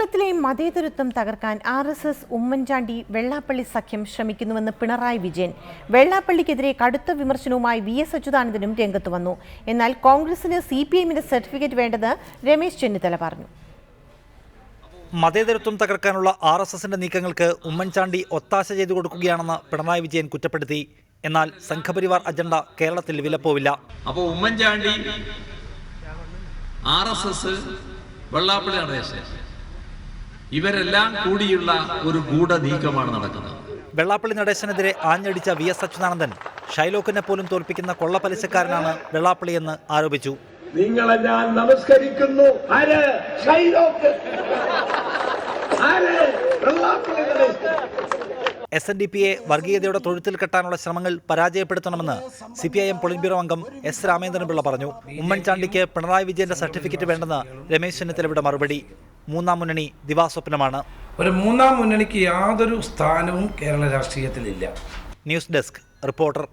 കേരളത്തിലെ മതേതരത്വം തകർക്കാൻ RSS ഉമ്മൻചാണ്ടി വെള്ളാപ്പള്ളി സഖ്യം ശ്രമിക്കുന്നുവെന്ന് പിണറായി വിജയൻ. വെള്ളാപ്പള്ളിക്കെതിരെ കടുത്ത വിമർശനവുമായി VS അച്യുതാനന്ദനും രംഗത്ത് വന്നു. എന്നാൽ കോൺഗ്രസിന് CPIന്റെ സർട്ടിഫിക്കറ്റ് വേണ്ടെന്ന് രമേശ് ചെന്നിത്തല പറഞ്ഞു. മതേതരത്വം തകർക്കാനുള്ള RSSന്റെ നീക്കങ്ങൾക്ക് ഉമ്മൻചാണ്ടി ഒത്താശ ചെയ്തു കൊടുക്കുകയാണെന്ന് പിണറായി വിജയൻ കുറ്റപ്പെടുത്തി. എന്നാൽ സംഘപരിവാർ അജണ്ട കേരളത്തിൽ വിലപ്പോവില്ല. അപ്പോൾ ഉമ്മൻചാണ്ടി RSS വെള്ളാപ്പള്ളി നടേശൻ ഇവരെല്ലാം കൂടിയുള്ള ഒരു ഗൂഢ നീക്കമാണ് നടക്കുന്നത്. വെള്ളാപ്പള്ളി നടേശനെതിരെ ആഞ്ഞടിച്ച VS അച്യുതാനന്ദൻ ഷൈലോക്കിനെ പോലും തോൽപ്പിക്കുന്ന കൊള്ളപ്പലിശക്കാരനാണ് വെള്ളാപ്പള്ളി എന്ന് ആരോപിച്ചു. നിങ്ങളെ ഞാൻ നമസ്കരിക്കുന്നു. SNDPയെ വർഗീയതയുടെ തൊഴുത്തിൽ കെട്ടാനുള്ള ശ്രമങ്ങൾ പരാജയപ്പെടുത്തണമെന്ന് CPIM പൊളിറ്റ് ബ്യൂറോ അംഗം S. രാമേന്ദ്രൻപിള്ള പറഞ്ഞു. ഉമ്മൻചാണ്ടിക്ക് പിണറായി വിജയന്റെ സർട്ടിഫിക്കറ്റ് വേണ്ടെന്ന് രമേശ് ചെന്നിത്തലയുടെ മറുപടി. മൂന്നാം മുന്നണി ദിവാസ്വപ്നമാണ്. ഒരു മൂന്നാം മുന്നണിക്ക് യാതൊരു സ്ഥാനവും കേരള രാഷ്ട്രീയത്തിലില്ല. News desk reporter.